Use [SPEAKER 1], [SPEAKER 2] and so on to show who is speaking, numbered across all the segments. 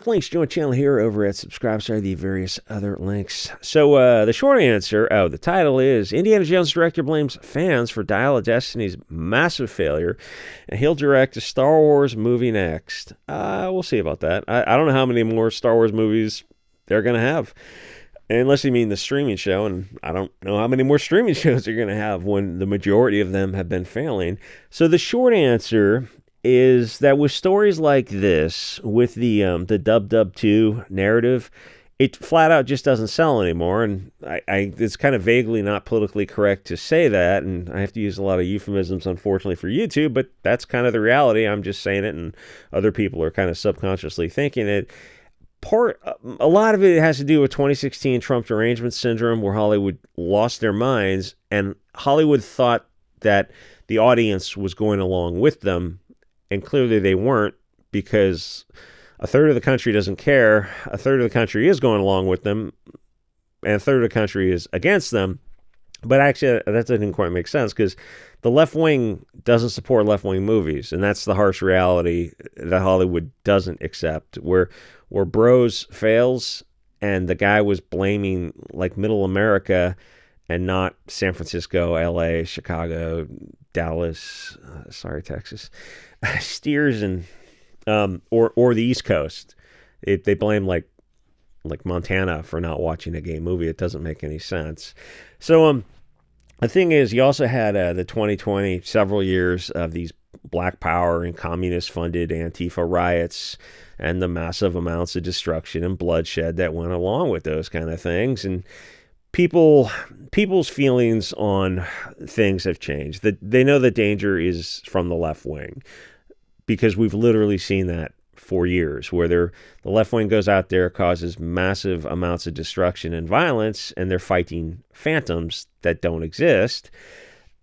[SPEAKER 1] click links, join channel here over at SubScribe, the various other links. So the short answer, the title is Indiana Jones director blames fans for Dial of Destiny's massive failure, and he'll direct a Star Wars movie next. We'll see about that. I don't know how many more Star Wars movies they're going to have. Unless you mean the streaming show, and I don't know how many more streaming shows they're going to have when the majority of them have been failing. So the short answer is that with stories like this, with the Dub 2 narrative, it flat out just doesn't sell anymore. And it's kind of vaguely not politically correct to say that, and I have to use a lot of euphemisms, unfortunately, for YouTube, but that's kind of the reality. I'm just saying it, and other people are kind of subconsciously thinking it. A lot of it has to do with 2016 Trump derangement syndrome, where Hollywood lost their minds, and Hollywood thought that the audience was going along with them, and clearly they weren't, because a third of the country doesn't care, a third of the country is going along with them, and a third of the country is against them. But actually, that doesn't quite make sense, because the left wing doesn't support left-wing movies, and that's the harsh reality that Hollywood doesn't accept, where Bros fails, and the guy was blaming like Middle America and not San Francisco, LA, Chicago, Dallas, Texas, Steers, and or the East Coast. They blame like Montana for not watching a gay movie. It doesn't make any sense. So the thing is, you also had the 2020, several years of these Black Power and communist-funded Antifa riots and the massive amounts of destruction and bloodshed that went along with those kind of things. And people's feelings on things have changed. They know the danger is from the left wing, because we've literally seen that for years, where the left wing goes out there, causes massive amounts of destruction and violence, and they're fighting phantoms that don't exist.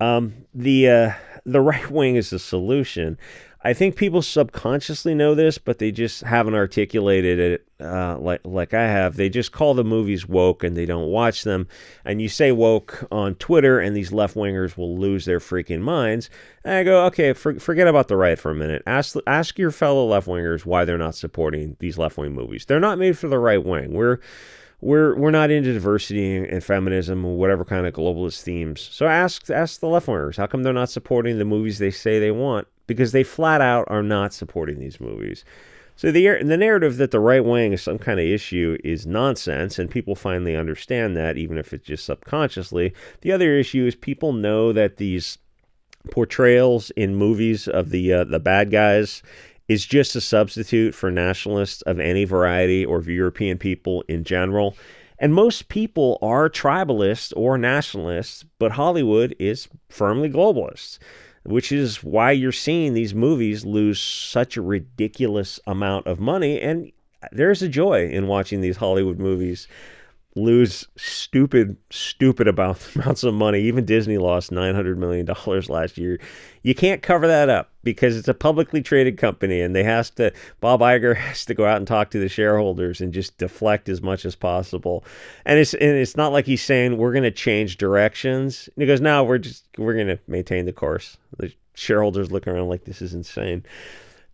[SPEAKER 1] The right wing is the solution. I think people subconsciously know this, but they just haven't articulated it like I have. They just call the movies woke, and they don't watch them. And you say woke on Twitter, and these left-wingers will lose their freaking minds. And I go, okay, forget about the right for a minute. Ask your fellow left-wingers why they're not supporting these left-wing movies. They're not made for the right wing. We're not into diversity and feminism or whatever kind of globalist themes. So ask the left-wingers, how come they're not supporting the movies they say they want? Because they flat out are not supporting these movies. So the narrative that the right wing is some kind of issue is nonsense, and people finally understand that, even if it's just subconsciously. The other issue is people know that these portrayals in movies of the bad guys is just a substitute for nationalists of any variety or European people in general. And most people are tribalists or nationalists, but Hollywood is firmly globalists, which is why you're seeing these movies lose such a ridiculous amount of money. And there's a joy in watching these Hollywood movies lose stupid amounts of money. Even Disney lost $900 million last year. You can't cover that up, because it's a publicly traded company, and Bob Iger has to go out and talk to the shareholders and just deflect as much as possible. And it's not like he's saying we're going to change directions. And he goes, no, we're going to maintain the course. The shareholders look around like, this is insane.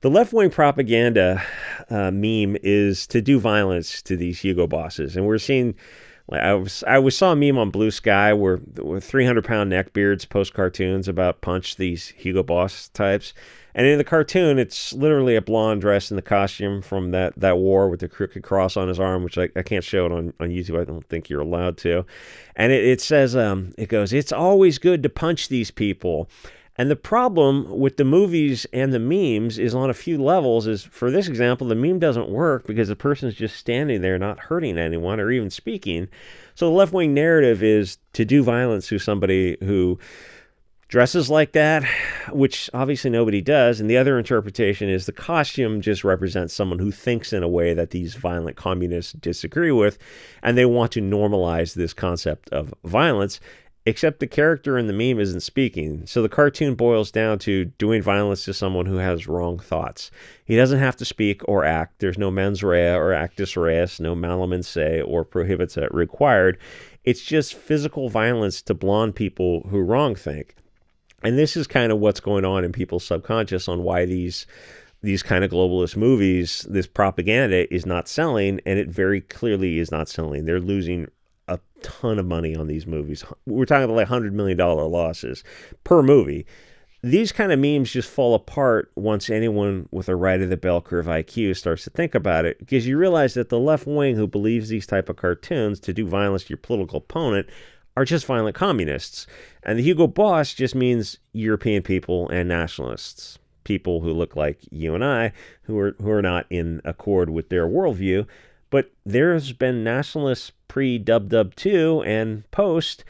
[SPEAKER 1] The left-wing propaganda meme is to do violence to these Hugo bosses. And we're seeing, I saw a meme on Blue Sky where 300-pound neckbeards post cartoons about punch these Hugo Boss types. And in the cartoon, it's literally a blonde dressed in the costume from that war with the crooked cross on his arm, which I can't show it on YouTube. I don't think you're allowed to. And it says, it goes, it's always good to punch these people. And the problem with the movies and the memes is on a few levels. Is, for this example, the meme doesn't work because the person's just standing there not hurting anyone or even speaking. So the left-wing narrative is to do violence to somebody who dresses like that, which obviously nobody does. And the other interpretation is the costume just represents someone who thinks in a way that these violent communists disagree with, and they want to normalize this concept of violence. Except the character in the meme isn't speaking. So the cartoon boils down to doing violence to someone who has wrong thoughts. He doesn't have to speak or act. There's no mens rea or actus reus, no malum in se or prohibita required. It's just physical violence to blonde people who wrong think. And this is kind of what's going on in people's subconscious on why these these kind of globalist movies, this propaganda is not selling, and it very clearly is not selling. They're losing a ton of money on these movies. We're talking about like $100 million losses per movie. These kind of memes just fall apart once anyone with a right of the bell curve IQ starts to think about it, because you realize that the left wing who believes these type of cartoons to do violence to your political opponent are just violent communists. And the Hugo Boss just means European people and nationalists, people who look like you and I, who are not in accord with their worldview. But there's been nationalists pre-Dub 2 and post.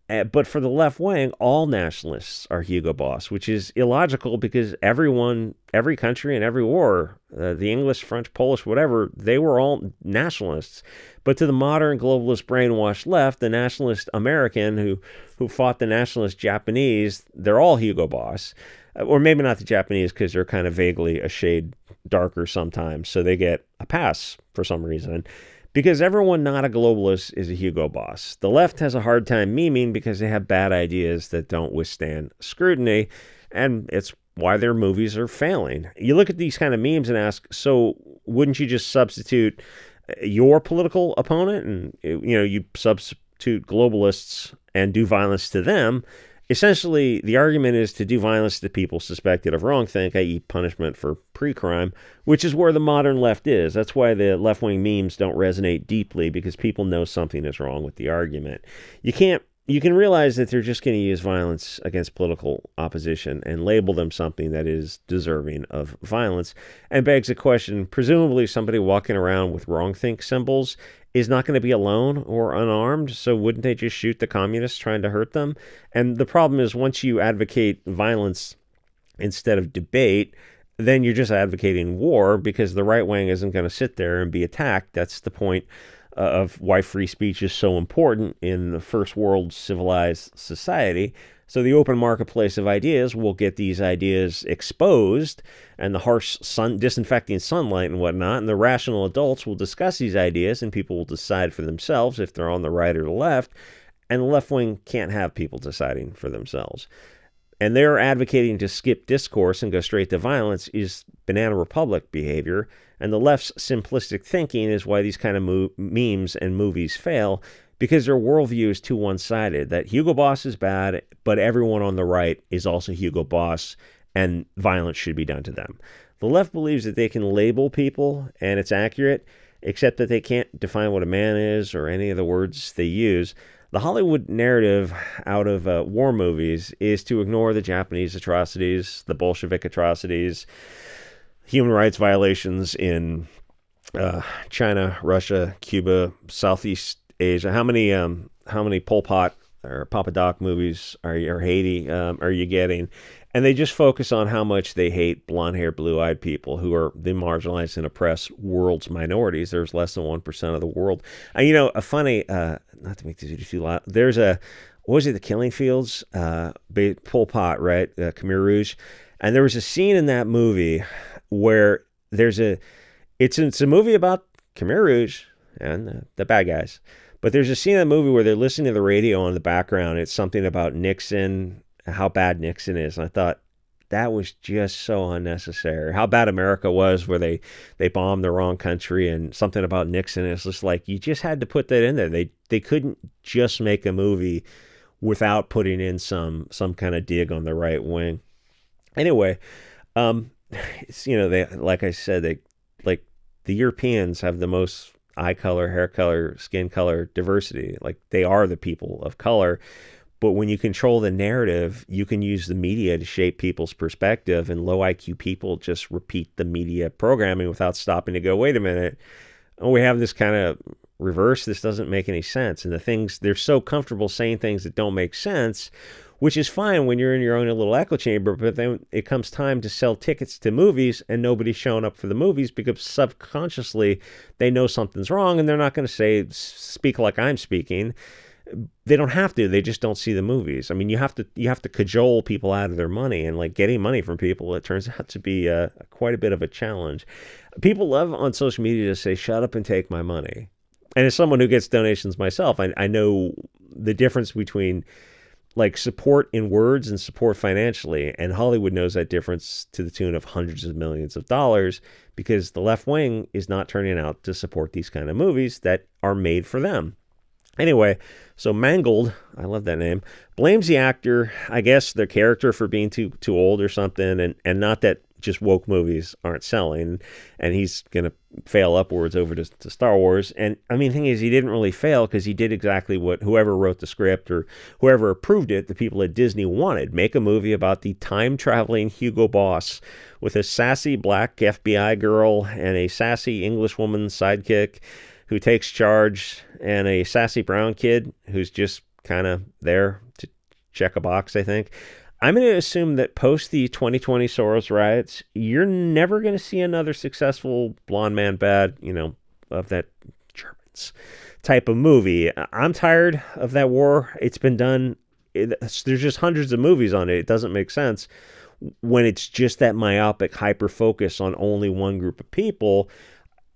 [SPEAKER 1] But for the left wing, all nationalists are Hugo Boss, which is illogical because every country and every war, the English, French, Polish, whatever, they were all nationalists. But to the modern globalist brainwashed left, the nationalist American who fought the nationalist Japanese, they're all Hugo Boss. Or maybe not the Japanese because they're kind of vaguely a shade darker sometimes, so they get a pass for some reason. Because everyone not a globalist is a Hugo Boss. The left has a hard time memeing because they have bad ideas that don't withstand scrutiny, and it's why their movies are failing. You look at these kind of memes and ask, so wouldn't you just substitute your political opponent and you substitute globalists and do violence to them? Essentially, the argument is to do violence to people suspected of wrongthink, i.e. punishment for pre-crime, which is where the modern left is. That's why the left-wing memes don't resonate deeply, because people know something is wrong with the argument. You can realize that they're just going to use violence against political opposition and label them something that is deserving of violence, and begs the question, presumably somebody walking around with wrongthink symbols is not going to be alone or unarmed, so wouldn't they just shoot the communists trying to hurt them? And the problem is, once you advocate violence instead of debate, then you're just advocating war, because the right wing isn't going to sit there and be attacked. That's the point of why free speech is so important in the first world civilized society. So the open marketplace of ideas will get these ideas exposed, and the harsh disinfecting sunlight and whatnot, and the rational adults will discuss these ideas, and people will decide for themselves if they're on the right or the left, and the left wing can't have people deciding for themselves. And they're advocating to skip discourse and go straight to violence is Banana Republic behavior, and the left's simplistic thinking is why these kind of memes and movies fail, because their worldview is too one-sided, that Hugo Boss is bad, but everyone on the right is also Hugo Boss, and violence should be done to them. The left believes that they can label people, and it's accurate, except that they can't define what a man is or any of the words they use. The Hollywood narrative out of war movies is to ignore the Japanese atrocities, the Bolshevik atrocities, human rights violations in China, Russia, Cuba, Southeast Asia. How many Pol Pot or Papa Doc movies or Haiti are you getting? And they just focus on how much they hate blonde-haired, blue-eyed people who are the marginalized and oppressed world's minorities. There's less than 1% of the world. And, a funny, not to make this too loud, there's what was it, The Killing Fields? Pol Pot, right? Khmer Rouge. And there was a scene in that movie where it's a movie about Khmer Rouge and the bad guys. But there's a scene in the movie where they're listening to the radio in the background. It's something about Nixon, how bad Nixon is. And I thought, that was just so unnecessary. How bad America was, where they bombed the wrong country, and something about Nixon. It's just like, you just had to put that in there. They couldn't just make a movie without putting in some kind of dig on the right wing. Anyway, it's, they, like I said, the Europeans have the most eye color, hair color, skin color diversity. Like, they are the people of color. But when you control the narrative, you can use the media to shape people's perspective, and low IQ people just repeat the media programming without stopping to go, wait a minute, we have this kind of reverse. This doesn't make any sense. And they're so comfortable saying things that don't make sense, which is fine when you're in your own little echo chamber, but then it comes time to sell tickets to movies and nobody's showing up for the movies because subconsciously they know something's wrong, and they're not going to speak like I'm speaking. They don't have to. They just don't see the movies. I mean, you have to cajole people out of their money, and like getting money from people, it turns out to be quite a bit of a challenge. People love on social media to say, shut up and take my money. And as someone who gets donations myself, I know the difference between like support in words and support financially. And Hollywood knows that difference to the tune of hundreds of millions of dollars, because the left wing is not turning out to support these kind of movies that are made for them. Anyway, so Mangold, I love that name, blames the actor, I guess their character, for being too old or something, and not that just woke movies aren't selling, and he's going to fail upwards over to Star Wars. And I mean, the thing is, he didn't really fail, because he did exactly what whoever wrote the script or whoever approved it, the people at Disney, wanted. Make a movie about the time-traveling Hugo Boss with a sassy black FBI girl and a sassy English woman sidekick who takes charge, and a sassy brown kid who's just kind of there to check a box, I think. I'm going to assume that post the 2020 Soros riots, you're never going to see another successful blonde man bad, of that Germans type of movie. I'm tired of that war. It's been done. There's just hundreds of movies on it. It doesn't make sense when it's just that myopic hyper focus on only one group of people.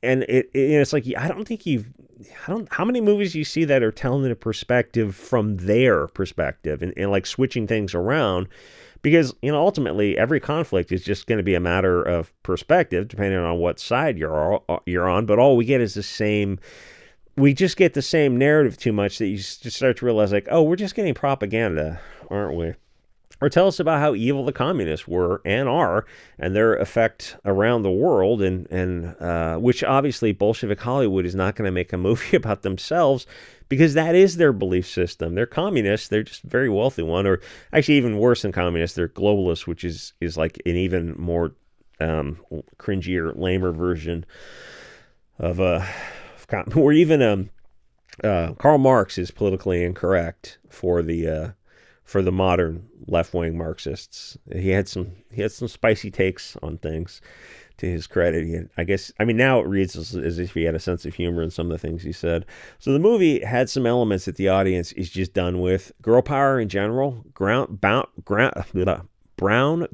[SPEAKER 1] And it's like, how many movies you see that are telling a perspective from their perspective and like switching things around? Because, ultimately every conflict is just going to be a matter of perspective, depending on what side you're on. But all we get is we just get the same narrative too much that you just start to realize, like, oh, we're just getting propaganda, aren't we? Or tell us about how evil the communists were and are, and their effect around the world, and which obviously Bolshevik Hollywood is not going to make a movie about themselves, because that is their belief system. They're communists. They're just a very wealthy one, or actually even worse than communists. They're globalists, which is like an even more cringier, lamer version of or even Karl Marx is politically incorrect for the modern left-wing Marxists. He had some spicy takes on things, to his credit. Now it reads as if he had a sense of humor in some of the things he said. So the movie had some elements that the audience is just done with. Girl power in general, brown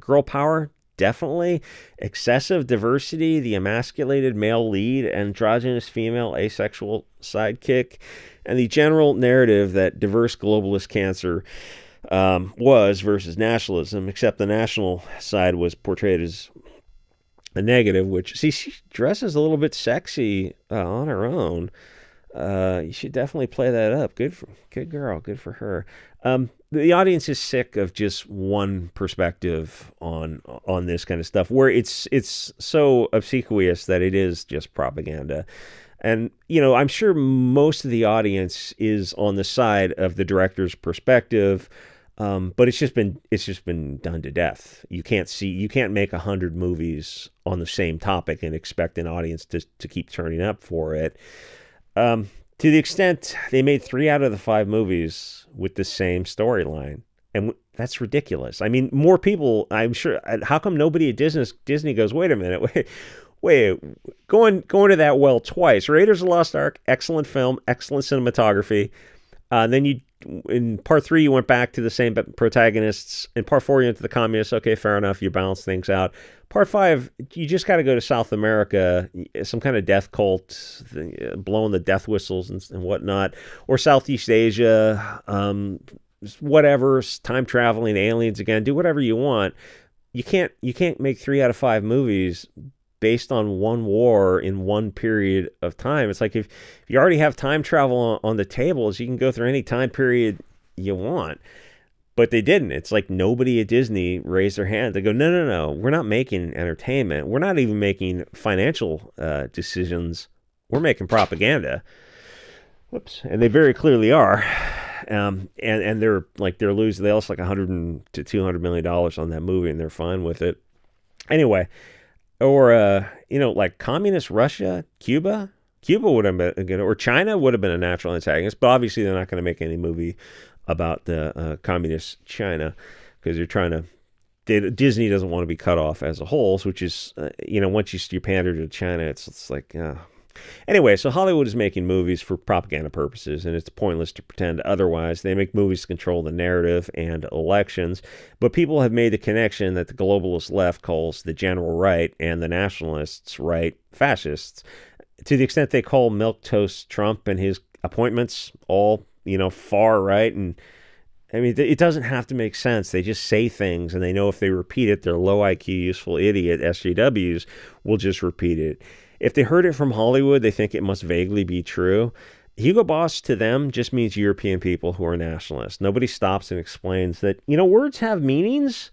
[SPEAKER 1] girl power, definitely. Excessive diversity, the emasculated male lead, androgynous female asexual sidekick, and the general narrative that diverse globalist cancer was versus nationalism, except the national side was portrayed as a negative, which, see, she dresses a little bit sexy on her own. You should definitely play that up. Good girl. Good for her. The audience is sick of just one perspective on this kind of stuff, where it's so obsequious that it is just propaganda. And, I'm sure most of the audience is on the side of the director's perspective, but it's just been done to death. You can't make 100 movies on the same topic and expect an audience to keep turning up for it. To the extent they made 3 out of the 5 movies with the same storyline, and that's ridiculous. I mean, more people, I'm sure. How come nobody at Disney goes, wait a minute, wait, going to that well twice? Raiders of the Lost Ark, excellent film, excellent cinematography. Then in part 3, you went back to the same protagonists. In part 4, you went to the communists. Okay, fair enough. You balance things out. Part 5, you just got to go to South America, some kind of death cult, blowing the death whistles and whatnot, or Southeast Asia, whatever, time traveling, aliens again. Do whatever you want. You can't make 3 out of 5 movies based on one war in one period of time. It's like if you already have time travel on the tables, you can go through any time period you want. But they didn't. It's like nobody at Disney raised their hand. They go, no, we're not making entertainment. We're not even making financial decisions. We're making propaganda. Whoops. And they very clearly are. And they're losing. They lost like $100 to $200 million on that movie, and they're fine with it. Anyway. Or, like communist Russia, Cuba would have been good, or China would have been a natural antagonist, but obviously they're not going to make any movie about the communist China, because Disney doesn't want to be cut off as a whole, which is, once you pander to China, it's like, Anyway, so Hollywood is making movies for propaganda purposes, and it's pointless to pretend otherwise. They make movies to control the narrative and elections, but people have made the connection that the globalist left calls the general right and the nationalists right fascists, to the extent they call milquetoast Trump and his appointments all, far right, and I mean, it doesn't have to make sense. They just say things, and they know if they repeat it, their low IQ, useful idiot SJWs will just repeat it. If they heard it from Hollywood, they think it must vaguely be true. Hugo Boss to them just means European people who are nationalists. Nobody stops and explains that, words have meanings.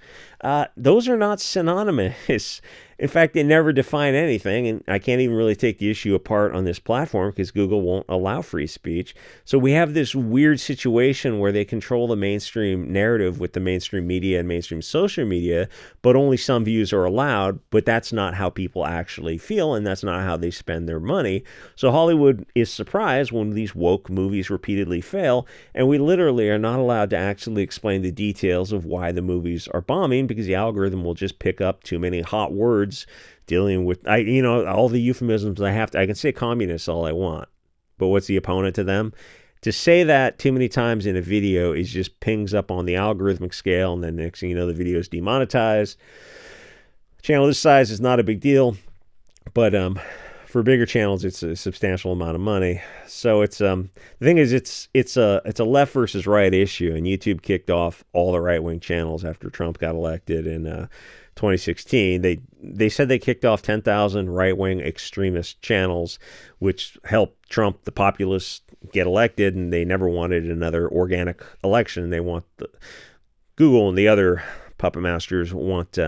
[SPEAKER 1] Those are not synonymous. In fact, they never define anything, and I can't even really take the issue apart on this platform because Google won't allow free speech. So we have this weird situation where they control the mainstream narrative with the mainstream media and mainstream social media, but only some views are allowed, but that's not how people actually feel, and that's not how they spend their money. So Hollywood is surprised when these woke movies repeatedly fail, and we literally are not allowed to actually explain the details of why the movies are bombing because the algorithm will just pick up too many hot words dealing with all the euphemisms I can say communists all I want, but what's the opponent to them? To say that too many times in a video is just pings up on the algorithmic scale, and then next thing you know, the video is demonetized. Channel this size is not a big deal, but for bigger channels, it's a substantial amount of money. So it's the thing is, it's a left versus right issue, and YouTube kicked off all the right wing channels after Trump got elected in 2016. They said they kicked off 10,000 right-wing extremist channels, which helped Trump, the populists, get elected, and they never wanted another organic election. They want Google and the other puppet masters want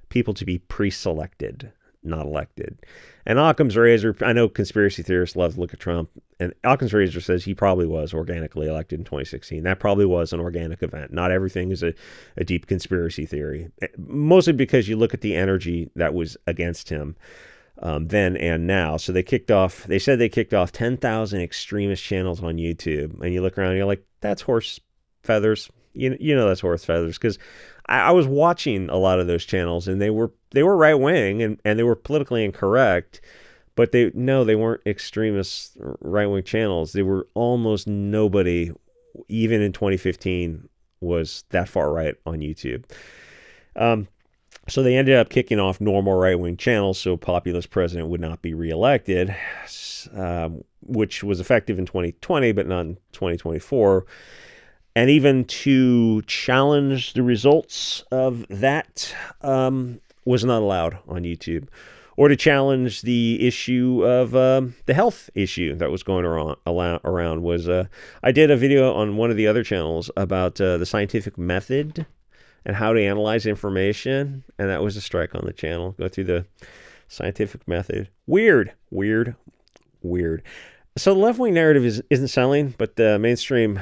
[SPEAKER 1] people to be pre-selected, not elected. And Occam's razor, I know conspiracy theorists love to look at Trump, and Occam's razor says he probably was organically elected in 2016. That probably was an organic event. Not everything is a deep conspiracy theory, mostly because you look at the energy that was against him then and now. So they said they kicked off 10,000 extremist channels on YouTube, and you look around and you're like, that's horse feathers. You know that's horse feathers, because I was watching a lot of those channels, and they were right wing and they were politically incorrect, but they weren't extremist right wing channels. They were almost nobody, even in 2015, was that far right on YouTube. So they ended up kicking off normal right wing channels so populist president would not be reelected, which was effective in 2020, but not in 2024. And even to challenge the results of that was not allowed on YouTube, or to challenge the issue of the health issue that was going around was I did a video on one of the other channels about the scientific method and how to analyze information, and that was a strike on the channel. Go through the scientific method. Weird. So the left-wing narrative isn't selling, but the mainstream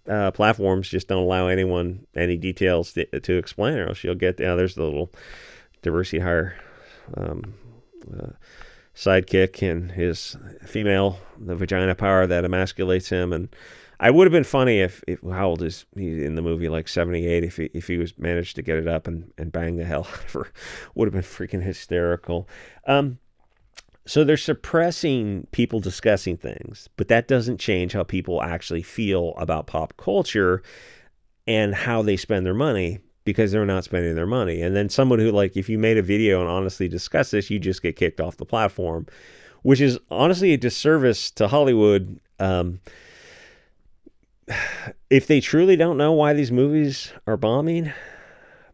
[SPEAKER 1] platforms just don't allow anyone any details to explain, or else you'll get there's the little diversity hire sidekick and his female, the vagina power that emasculates him. And I would have been funny if how old is he in the movie, like 78, if he was managed to get it up and bang the hell out of her. Would have been freaking hysterical. So they're suppressing people discussing things, but that doesn't change how people actually feel about pop culture and how they spend their money, because they're not spending their money. And then someone who, like, if you made a video and honestly discuss this, you just get kicked off the platform, which is honestly a disservice to Hollywood. If they truly don't know why these movies are bombing.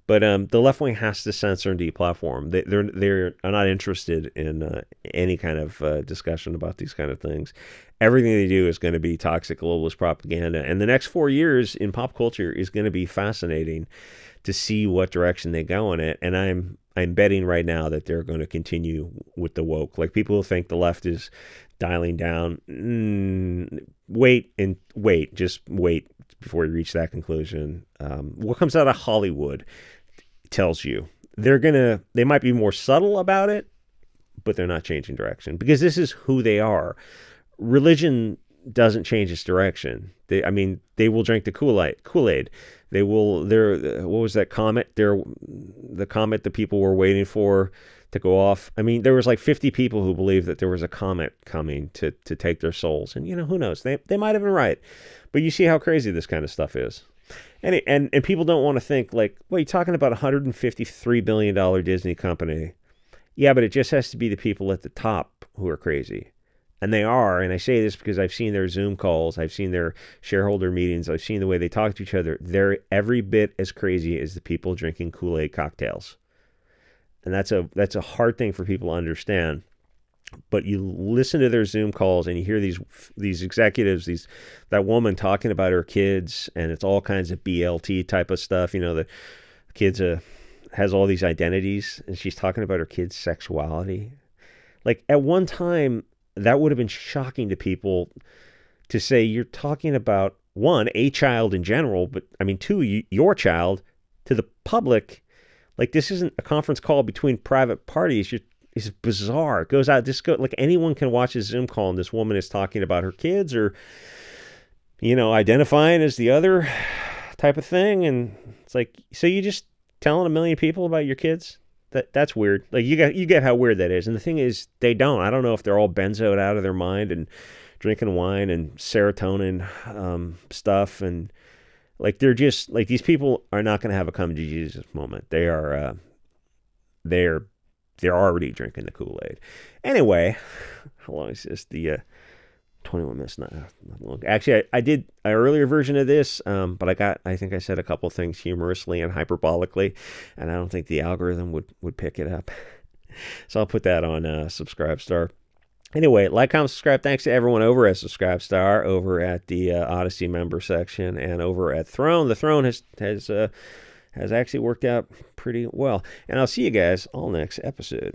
[SPEAKER 1] But the left wing has to censor and deplatform. They're not interested in any kind of discussion about these kind of things. Everything they do is going to be toxic globalist propaganda. And the next 4 years in pop culture is going to be fascinating to see what direction they go in it. And I'm betting right now that they're going to continue with the woke. Like, people who think the left is dialing down. Just wait before you reach that conclusion. What comes out of Hollywood tells you they might be more subtle about it, but they're not changing direction, because this is who they are. Religion doesn't change its direction. They will drink the Kool-Aid. They will. What was that comet? The comet that people were waiting for to go off. There was like 50 people who believed that there was a comet coming to take their souls, and who knows? They might have been right, but you see how crazy this kind of stuff is. And people don't want to think like, well, you're talking about a $153 billion Disney company. Yeah, but it just has to be the people at the top who are crazy. And they are, and I say this because I've seen their Zoom calls, I've seen their shareholder meetings, I've seen the way they talk to each other. They're every bit as crazy as the people drinking Kool-Aid cocktails. And that's a hard thing for people to understand. But you listen to their Zoom calls and you hear these executives, that woman talking about her kids, and it's all kinds of BLT type of stuff. The kids has all these identities, and she's talking about her kids' sexuality. Like at one time, that would have been shocking to people to say you're talking about, one, a child in general, but I mean, two, your child to the public. Like this isn't a conference call between private parties. It's bizarre. It goes out, like anyone can watch a Zoom call and this woman is talking about her kids or, identifying as the other type of thing. And it's like, so you just telling a million people about your kids? That's weird. Like you get how weird that is. And the thing is, they don't. I don't know if they're all benzoed out of their mind and drinking wine and serotonin stuff, and like they're just like, these people are not going to have a come to Jesus moment. They're already drinking the Kool-Aid. Anyway, how long is this? The 21 minutes, not long. Actually, I did an earlier version of this, but I think I said a couple things humorously and hyperbolically, and I don't think the algorithm would pick it up. So I'll put that on SubScribeStar. Anyway, like, comment, subscribe. Thanks to everyone over at SubScribeStar, over at the Odyssey member section, and over at Throne. The Throne has actually worked out pretty well. And I'll see you guys all next episode.